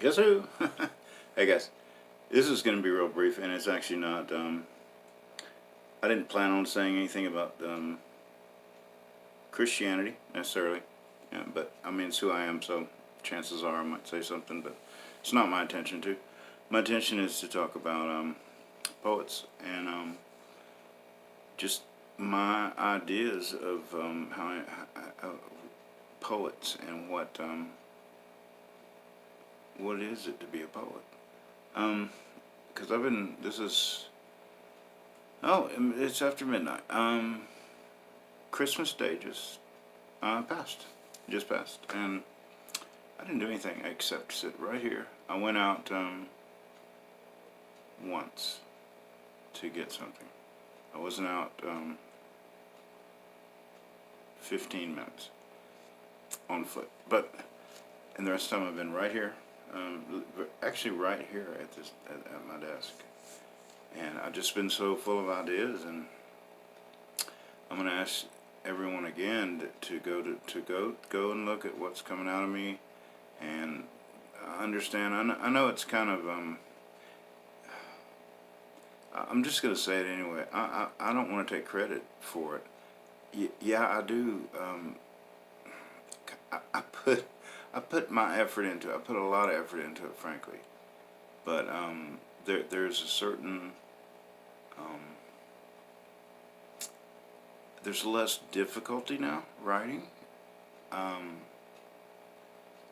Guess who? Hey guys, this is going to be real brief, and it's actually not. I didn't plan on saying anything about Christianity necessarily, yeah, but I mean it's who I am, so chances are I might say something, but it's not my intention to. My intention is to talk about poets and just my ideas of poets and what is it to be a poet. Because I've been. This is. Oh, it's after midnight. Christmas Day just passed, and I didn't do anything except sit right here. I went out once to get something. I wasn't out 15 minutes on foot, and the rest of the time I've been right here, actually right here at my desk, and I've just been so full of ideas, and I'm gonna ask everyone again to go and look at what's coming out of me, and understand. I know it's kind of I'm just gonna say it anyway. I don't want to take credit for it. Yeah, I do. I put my effort into it. I put a lot of effort into it, frankly. But there's a certain there's less difficulty now writing.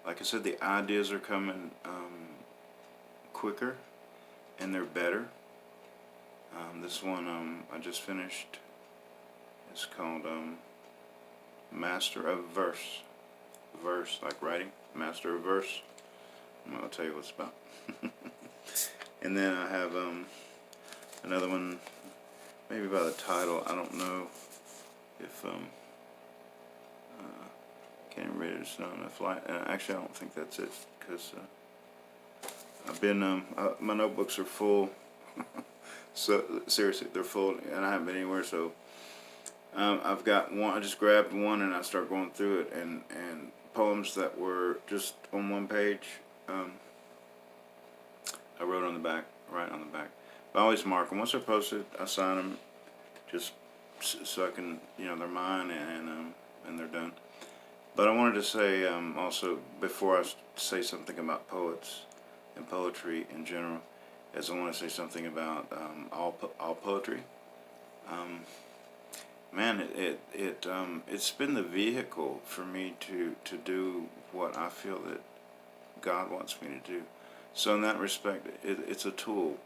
Like I said, the ideas are coming quicker, and they're better. This one I just finished. It's called Master of Verse. Verse, like writing. Master of Verse. I'll tell you what it's about. And then I have another one, maybe by the title. I don't know if can't read it. It's not enough light. Actually, I don't think that's it, because I've been my notebooks are full. So seriously, they're full, and I haven't been anywhere. So I've got one. I just grabbed one and I start going through it, and poems that were just on one page. I wrote on the back, right on the back. But I always mark them. Once they're posted, I sign them, just so I can, they're mine, and they're done. But I wanted to say also, before I say something about poets and poetry in general, is I want to say something about all poetry. Man, it's been the vehicle for me to do what I feel that God wants me to do. So in that respect, it's a tool,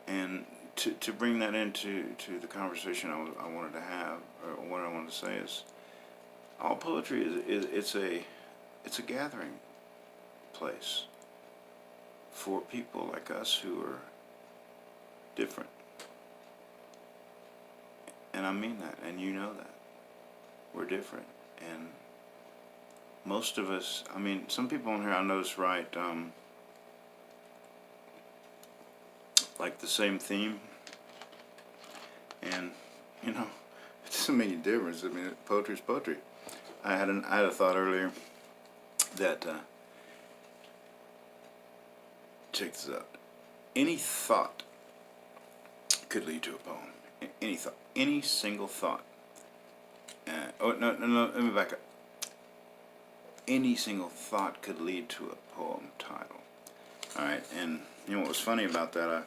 and to bring that into the conversation I wanted to have, or what I wanted to say is, all poetry it's a gathering place for people like us who are different. And I mean that, and you know that. We're different. And most of us, I mean, some people on here I notice write like the same theme. And, it doesn't make any difference. I mean, poetry is poetry. I had a thought earlier that, check this out. Any thought could lead to a poem. Any thought. Any single thought. No, let me back up. Any single thought could lead to a poem title. Alright, and what was funny about that,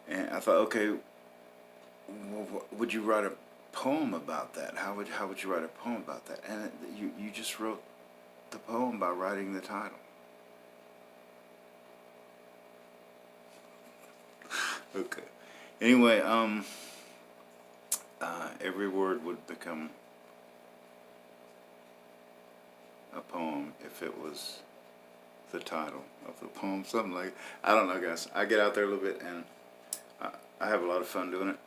I thought, okay, would you write a poem about that? How would you write a poem about that? And you just wrote the poem by writing the title. Okay. Anyway, every word would become a poem if it was the title of the poem, something like, I don't know, guys. I get out there a little bit, and I have a lot of fun doing it.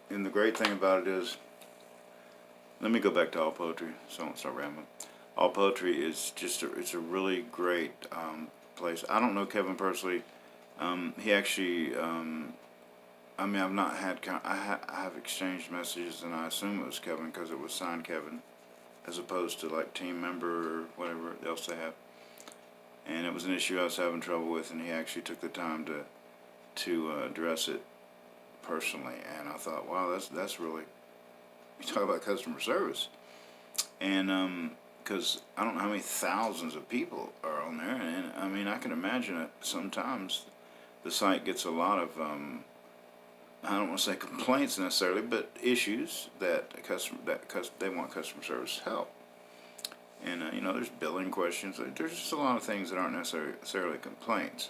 And the great thing about it is, let me go back to all poetry, so I won't start rambling. All poetry is just it's a really great place. I don't know Kevin personally. He actually, I mean, I've not had, I have exchanged messages, and I assume it was Kevin because it was signed Kevin, as opposed to like team member or whatever else they have. and it was an issue I was having trouble with, and he actually took the time to address it personally. And I thought, wow, that's really, you talk about customer service, and because I don't know how many thousands of people are on there, and I mean I can imagine it. Sometimes the site gets a lot of I don't want to say complaints necessarily, but issues that they want customer service help. And you know, there's billing questions. There's just a lot of things that aren't necessarily complaints.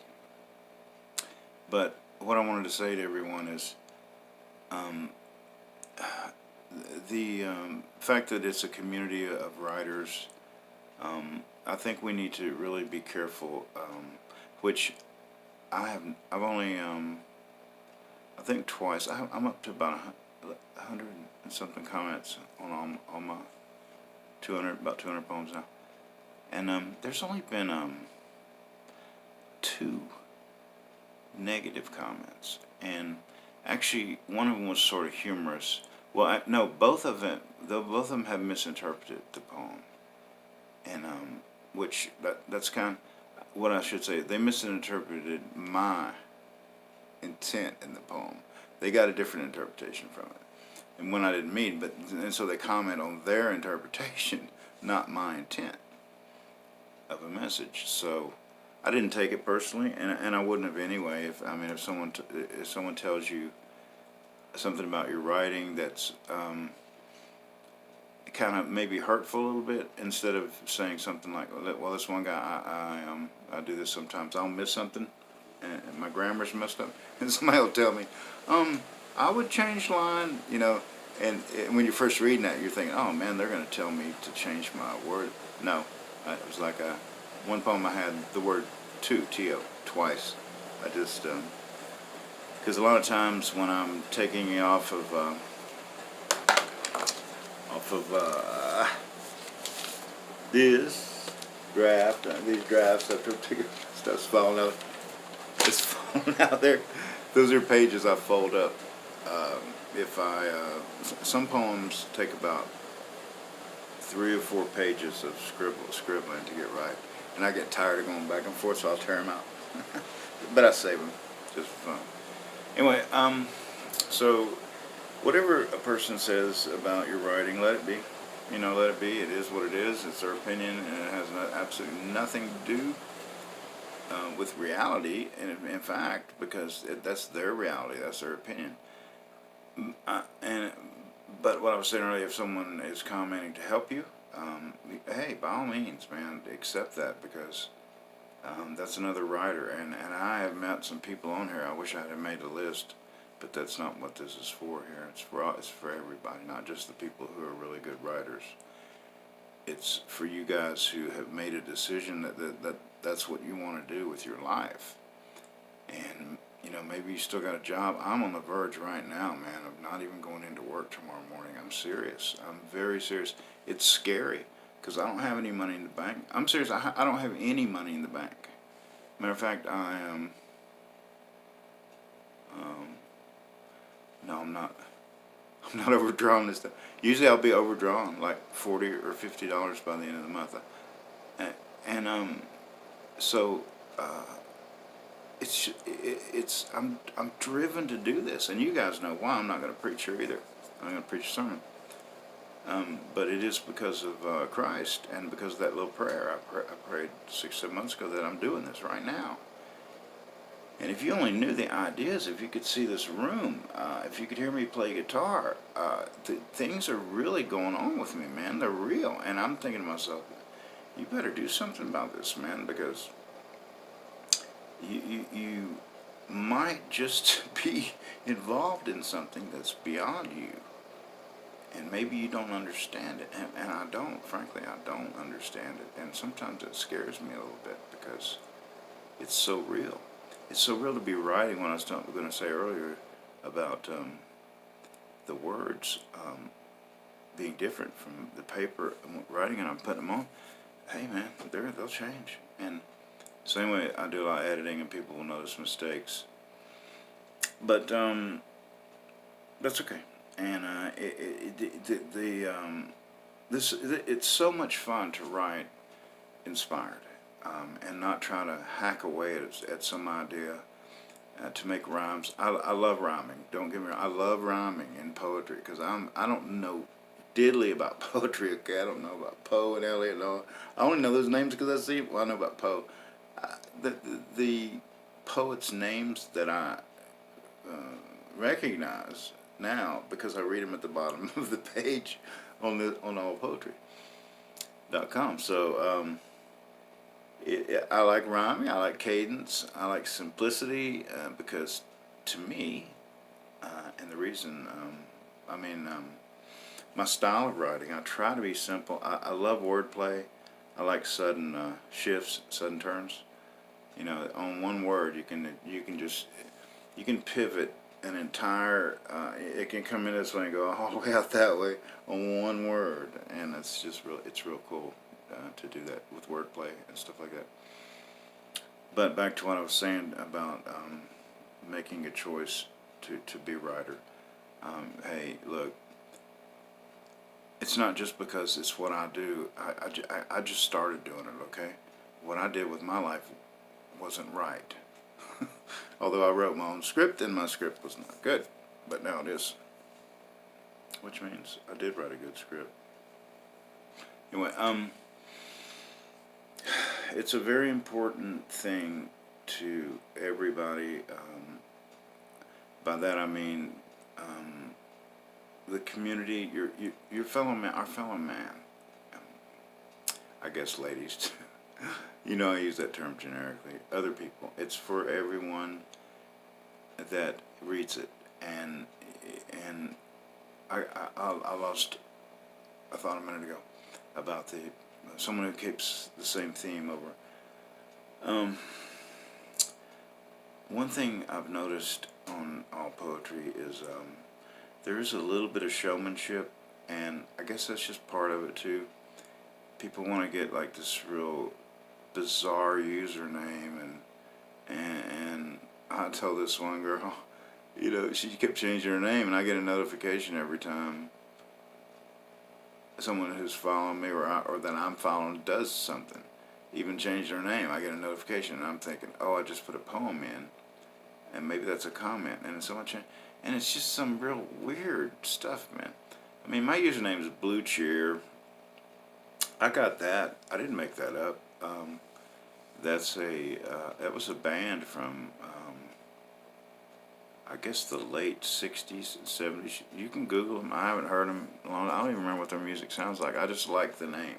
But what I wanted to say to everyone is, um, the fact that it's a community of writers, I think we need to really be careful. Which I've only I think twice. I'm up to about 100 and something comments on my 200 poems now, and there's only been 2 negative comments, and actually one of them was sort of humorous. Well, no, both of them have misinterpreted the poem, and which that's kind of what I should say. They misinterpreted my intent in the poem. They got a different interpretation from it, and when I didn't mean, and so they comment on their interpretation, not my intent of a message. So I didn't take it personally, and I wouldn't have anyway. If someone tells you something about your writing that's kind of maybe hurtful a little bit, instead of saying something like, well, this one guy, I do this sometimes. I'll miss something, and my grammar's messed up, and somebody will tell me, I would change line, you know, and when you're first reading that, you're thinking, oh man, they're going to tell me to change my word. No, it was like one poem I had the word T-O, twice. I just, because a lot of times when I'm taking it off of this draft, these drafts, after stuff's falling out, it's falling out there. Those are pages I fold up. If some poems take about 3 or 4 pages of scribbling to get right, and I get tired of going back and forth, so I'll tear them out. But I save them just for fun. Anyway, so whatever a person says about your writing, let it be. You know, let it be. It is what it is. It's their opinion, and it has absolutely nothing to do with reality. And in fact, because that's their reality, that's their opinion. But what I was saying earlier, if someone is commenting to help you, hey, by all means, man, accept that, because that's another writer, and I have met some people on here. I wish I had made a list, but that's not what this is for here. It's for everybody, not just the people who are really good writers. It's for you guys who have made a decision that's what you want to do with your life. And you know, maybe you still got a job. I'm on the verge right now, man, of not even going into work tomorrow morning. I'm serious. I'm very serious. It's scary because I don't have any money in the bank. I'm serious. I don't have any money in the bank. Matter of fact, I am. No, I'm not. I'm not overdrawn this time. Usually, I'll be overdrawn like $40 or $50 by the end of the month, and so. I'm driven to do this, and you guys know why. I'm not going to preach here either. I'm not going to preach a sermon, but it is because of Christ, and because of that little prayer I prayed 6-7 months ago, that I'm doing this right now. And if you only knew the ideas, if you could see this room, if you could hear me play guitar, things are really going on with me, man. They're real, and I'm thinking to myself, you better do something about this, man, because you might just be involved in something that's beyond you, and maybe you don't understand it, and I don't, frankly, I don't understand it, and sometimes it scares me a little bit, because it's so real. It's so real to be writing. When I was going to say earlier about the words being different from the paper writing, and I'm putting them on, hey man, they'll change. And same way, I do a lot of editing, and people will notice mistakes. But that's okay. And it's so much fun to write inspired. and not try to hack away at some idea to make rhymes. I love rhyming. Don't get me wrong. I love rhyming in poetry because I don't know diddly about poetry. Okay, I don't know about Poe and Eliot and all. I only know those names because I see. Well, I know about Poe. The poets' names that I recognize now because I read them at the bottom of the page on allpoetry.com. So I like rhyming, I like cadence, I like simplicity because to me, and the reason, my style of writing, I try to be simple. I love wordplay. I like sudden shifts, sudden turns. You know, on one word, you can pivot an entire. It can come in this way and go all the way out that way on one word, and it's real cool to do that with wordplay and stuff like that. But back to what I was saying about making a choice to be a writer. Hey, look, it's not just because it's what I do. I just started doing it, okay? What I did with my life wasn't right. Although I wrote my own script and my script was not good. But now it is. Which means I did write a good script. Anyway, it's a very important thing to everybody. By that I mean the community, your fellow man, our fellow man. I guess ladies too. You know, I use that term generically. Other people. It's for everyone that reads it. And I lost a thought a minute ago about someone who keeps the same theme over. One thing I've noticed on all poetry is there is a little bit of showmanship, and I guess that's just part of it too. People want to get like this real bizarre username, and I told this one girl, you know, she kept changing her name, and I get a notification every time someone who's following me or that I'm following does something, even change their name. I get a notification, and I'm thinking, oh, I just put a poem in, and maybe that's a comment, and so much, and it's just some real weird stuff, man. I mean, my username is Blue Cheer. I got that. I didn't make that up. That was a band from I guess the late '60s and '70s. You can Google them. I haven't heard them long. I don't even remember what their music sounds like. I just like the name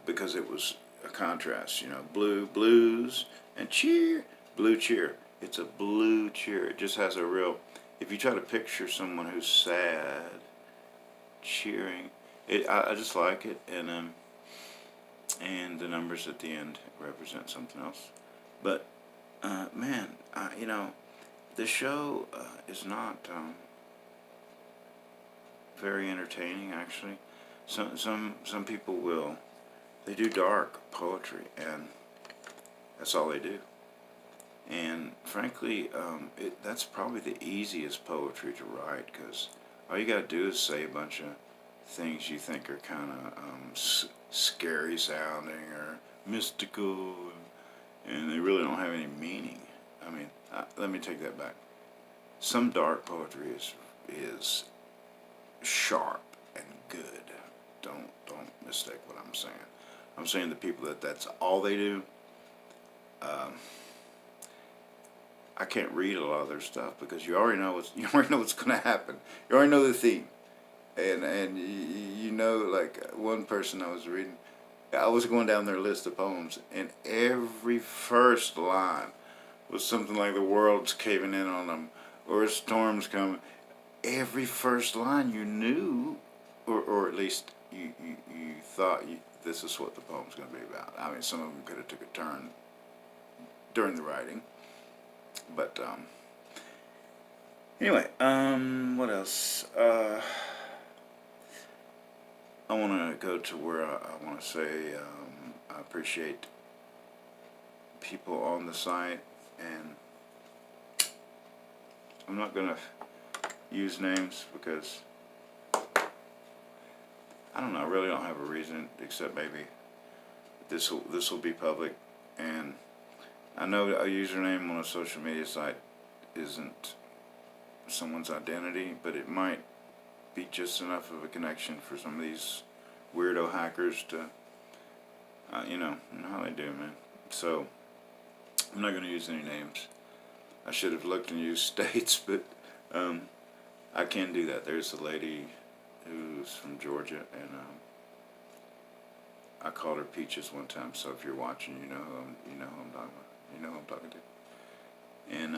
because it was a contrast. You know, blues and cheer, Blue Cheer. It's a blue cheer. It just has a real. If you try to picture someone who's sad, cheering, I just like it, and the numbers at the end represent something else. But man, you know, the show is not very entertaining. Actually, some people will. They do dark poetry, and that's all they do. And frankly, that's probably the easiest poetry to write because all you got to do is say a bunch of things you think are kind of scary sounding or mystical, and they really don't have any meaning. I mean, let me take that back. Some dark poetry is sharp and good. Don't mistake what I'm saying. I'm saying the people that's all they do. I can't read a lot of their stuff because you already know what's going to happen. You already know the theme, and you know, like one person I was reading, I was going down their list of poems, and every first line was something like the world's caving in on them or a storm's coming. Every first line you knew, or at least you thought this is what the poem's going to be about. I mean, some of them could have took a turn during the writing. But anyway, what else? I want to go to where I want to say I appreciate people on the site, and I'm not going to use names because I don't know. I really don't have a reason except maybe This will be public, and I know a username on a social media site isn't someone's identity, but it might be just enough of a connection for some of these weirdo hackers to, you know how they do, man. So I'm not going to use any names. I should have looked and used states, but I can do that. There's a lady who's from Georgia, and I called her Peaches one time. So if you're watching, you know who I'm talking about. You know who I'm talking to. And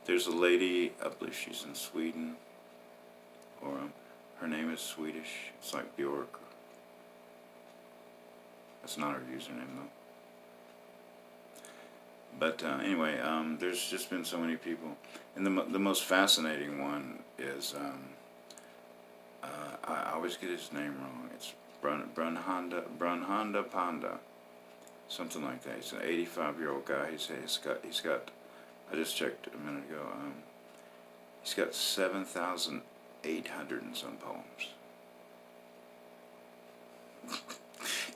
there's a lady, I believe she's in Sweden, or her name is Swedish. It's like Bjork. That's not her username though. But anyway, there's just been so many people, and the most fascinating one is I always get his name wrong. It's Brunhanda Panda, something like that. He's an 85-year-old guy. He's got. I just checked a minute ago. He's got 7,800 and some poems.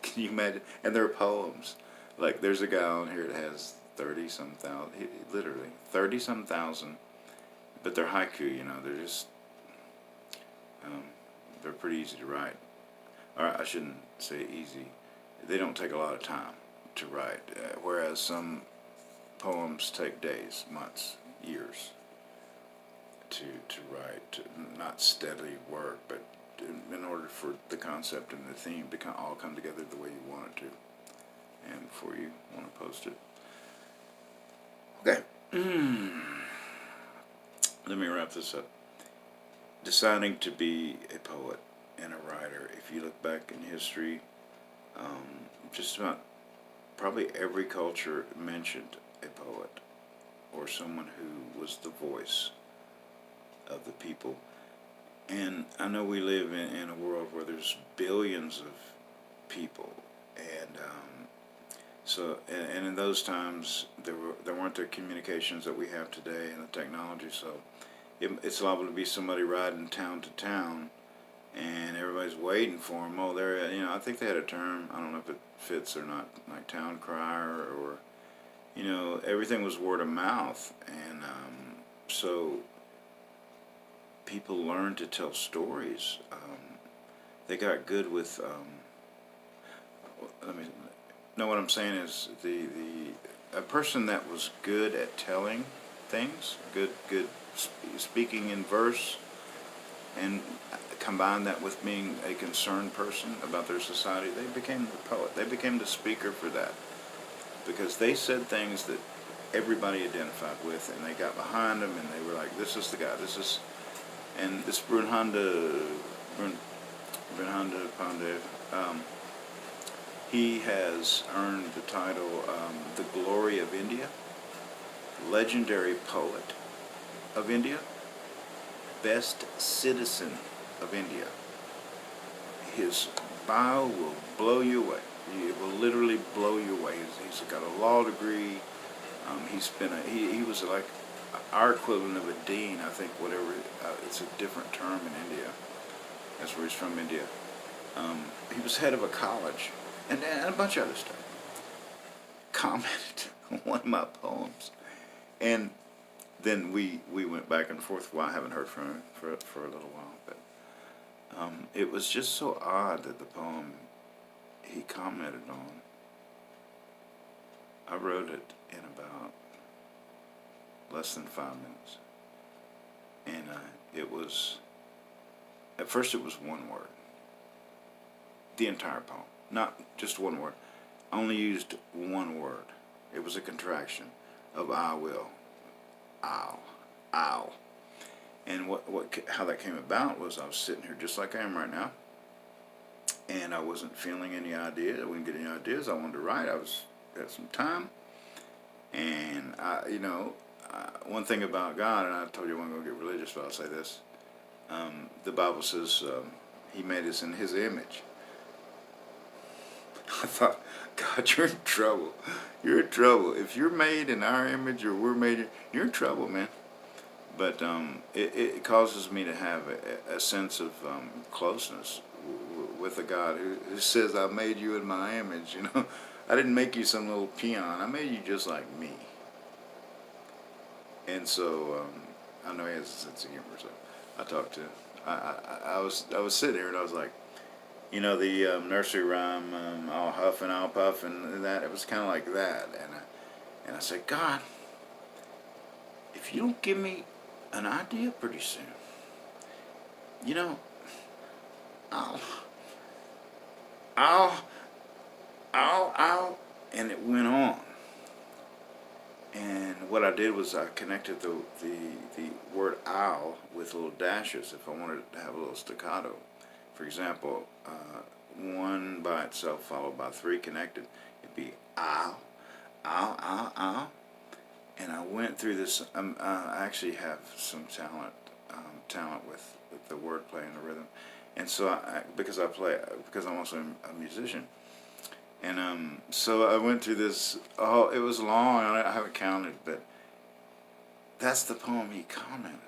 Can you imagine? And they're poems. Like there's a guy on here that has 30-some thousand, literally 30-some thousand, but they're haiku, you know, they're just, they're pretty easy to write. Or I shouldn't say easy, they don't take a lot of time to write, whereas some poems take days, months, years to write, to not steadily work, but in order for the concept and the theme to all come together the way you want it to, and before you want to post it. Okay. Let me wrap this up. Deciding to be a poet and a writer, if you look back in history, just about probably every culture mentioned a poet or someone who was the voice of the people. And I know we live in a world where there's billions of people, and and in those times there weren't the communications that we have today and the technology. So it's liable to be somebody riding town to town, and everybody's waiting for them. Oh, they're, you know, I think they had a term. I don't know if it fits or not, like town crier, or you know, everything was word of mouth, and so people learned to tell stories. They got good with. Let me know what I'm saying is a person that was good at telling things, good speaking in verse, and combine that with being a concerned person about their society, they became the poet. They became the speaker for that, because they said things that everybody identified with, and they got behind them, and they were like, "This is the guy. This is." And this Brunhanda Pandey, he has earned the title the Glory of India, Legendary Poet of India, Best Citizen of India. His bio will blow you away. It will literally blow you away. He's got a law degree. He was like our equivalent of a dean, I think, whatever, it's a different term in India. That's where he's from, India. He was head of a college, and a bunch of other stuff. Commented on one of my poems. And then we went back and forth. Well, I haven't heard from him for a little while, but it was just so odd that the poem he commented on, I wrote it in about less than 5 minutes, and it was, at first it was one word, the entire poem, not just one word, I only used one word. It was a contraction of I will, I'll, and how that came about was I was sitting here just like I am right now, and I wasn't feeling any ideas. I wouldn't get any ideas. I wanted to write. Had some time, and one thing about God, and I told you I wasn't going to get religious, but I'll say this. The Bible says He made us in His image. I thought, God, you're in trouble. You're in trouble. If you're made in our image, or we're made, you're in trouble, man. But it causes me to have a sense of closeness with a God who says, I made you in my image, you know. I didn't make you some little peon. I made you just like me. And so, I know he has a sense of humor, so I talked to him. I was sitting here and I was like, you know, the nursery rhyme, I'll huff and I'll puff and that, it was kind of like that. And I said, God, if you don't give me an idea pretty soon, you know, I'll, I'll, and it went on. And what I did was I connected the word I'll with little dashes if I wanted to have a little staccato. For example, one by itself followed by three connected, it'd be I'll. And I went through this. I actually have some talent with the wordplay and the rhythm, and so because I'm also a musician, and so I went through this. Oh, it was long. I haven't counted, but that's the poem he commented.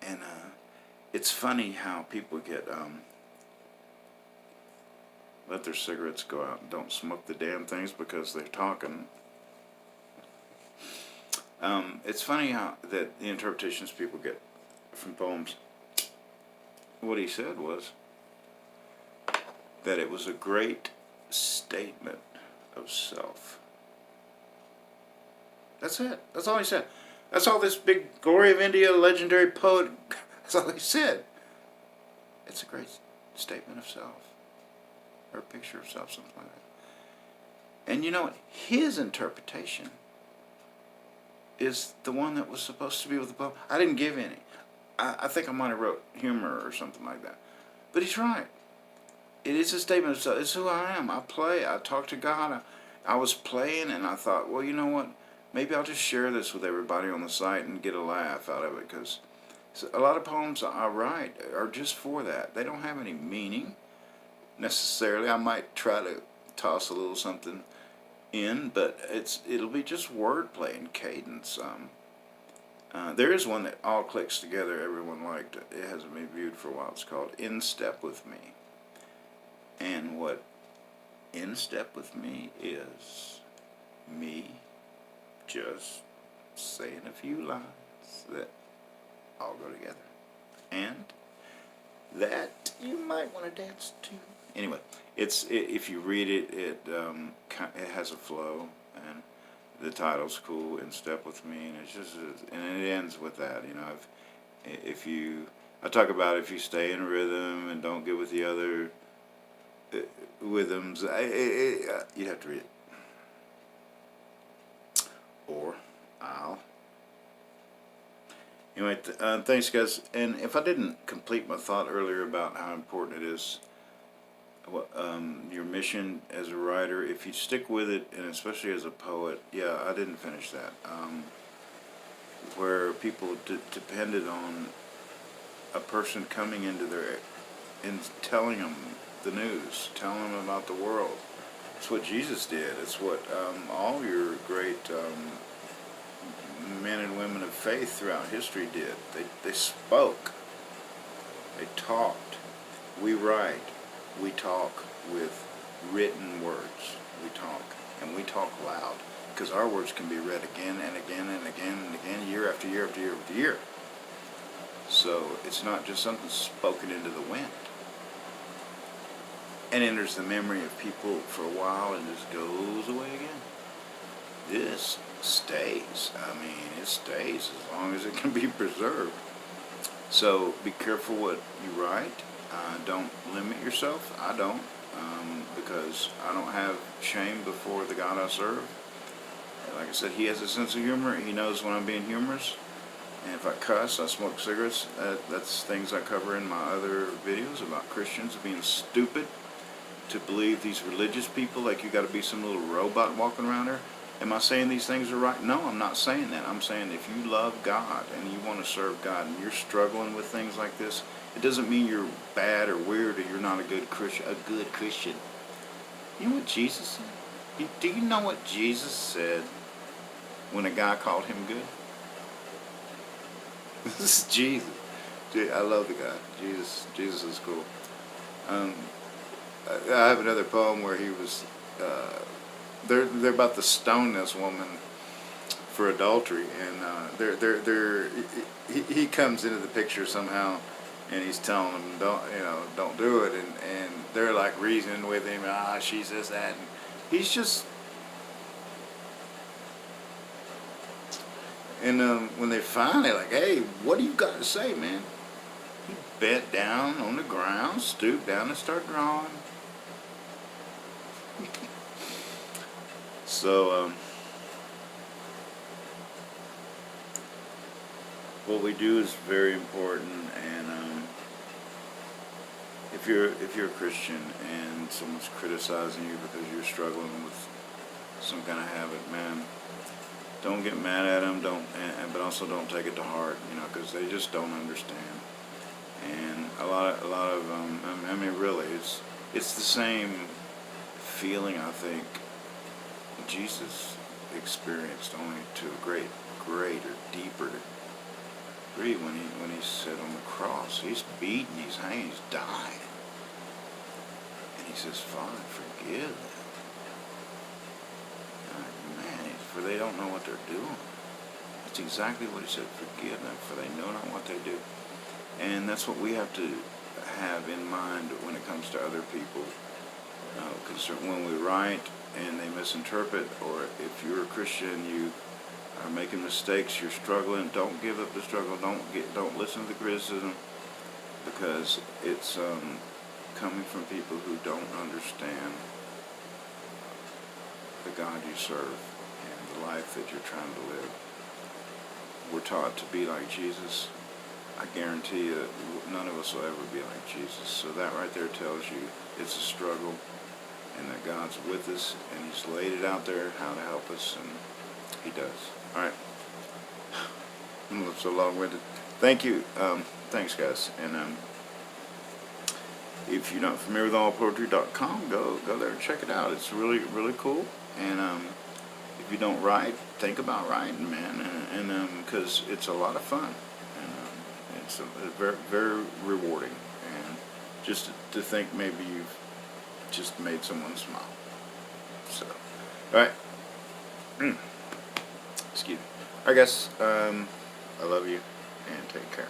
And it's funny how people get let their cigarettes go out and don't smoke the damn things because they're talking. It's funny how that the interpretations people get from poems. What he said was that it was a great statement of self. That's it. That's all he said. That's all this big Glory of India legendary poet, that's all he said. It's a great statement of self. Or a picture of self, something like that. And you know what? His interpretation is the one that was supposed to be with the poem. I didn't give any. I think I might have wrote humor or something like that. But he's right. It is a statement of self. It's who I am. I play. I talk to God. I was playing and I thought, well, you know what? Maybe I'll just share this with everybody on the site and get a laugh out of it, because a lot of poems I write are just for that. They don't have any meaning necessarily. I might try to toss a little something in, but it'll be just wordplay and cadence. There is one that all clicks together. Everyone liked it. It hasn't been viewed for a while. It's called In Step With Me. And what In Step With Me is me just saying a few lines that all go together. And that you might want to dance to. Anyway, if you read it, it has a flow, and the title's cool, In Step With Me, and it's just, and it ends with that. You know, if you, I talk about if you stay in rhythm and don't get with the other rhythms, you'd have to read it. Or I'll. Anyway, thanks guys. And if I didn't complete my thought earlier about how important it is, your mission as a writer, if you stick with it, and especially as a poet, yeah, I didn't finish that. Where people depended on a person coming into their, and telling them the news, telling them about the world. It's what Jesus did. It's what all your great men and women of faith throughout history did. They spoke. They talked. We write. We talk with written words. We talk. And we talk loud. Because our words can be read again and again and again and again, year after year after year after year. So it's not just something spoken into the wind. And enters the memory of people for a while and just goes away again. This stays. I mean, it stays as long as it can be preserved. So be careful what you write. Don't limit yourself. I don't, because I don't have shame before the God I serve. Like I said, he has a sense of humor. He knows when I'm being humorous. And if I cuss, I smoke cigarettes. That's things I cover in my other videos about Christians being stupid to believe these religious people like you got to be some little robot walking around there. Am I saying these things are right? No, I'm not saying that. I'm saying if you love God and you want to serve God and you're struggling with things like this, it doesn't mean you're bad or weird or you're not a good Christian. A good Christian. You know what Jesus said? Do you know what Jesus said when a guy called him good? This is Jesus. I love the guy. Jesus is cool. Um, I have another poem where he was. They're about to stone this woman for adultery, and he comes into the picture somehow, and he's telling them don't do it, and they're like reasoning with him, she says that, and he's just, and when they finally like, hey, what do you got to say, man? He bent down on the ground, stooped down, and started drawing. So what we do is very important, and if you're a Christian and someone's criticizing you because you're struggling with some kind of habit, man, don't get mad at them. But also don't take it to heart, because they just don't understand. And a lot of I mean, really, it's the same feeling, I think, Jesus experienced, only to a greater, deeper degree when he sat on the cross. He's beaten, he's hanging, he's dying, and he says, "Father, forgive them." Man, for they don't know what they're doing. That's exactly what he said. Forgive them, for they know not what they do. And that's what we have to have in mind when it comes to other people. Because when we write and they misinterpret, or if you're a Christian, you are making mistakes, you're struggling, don't give up the struggle. Don't listen to the criticism, because it's coming from people who don't understand the God you serve and the life that you're trying to live. We're taught to be like Jesus. I guarantee you none of us will ever be like Jesus. So that right there tells you it's a struggle, and that God's with us, and he's laid it out there how to help us, and he does. All right. I'm so long-winded. Thank you. Thanks, guys. And if you're not familiar with allpoetry.com, go there and check it out. It's really, really cool. And if you don't write, think about writing, man, and because it's a lot of fun, and it's very, very rewarding, and just to think maybe you've just made someone smile. So, all right. Excuse me. All right, guys. I love you, and take care.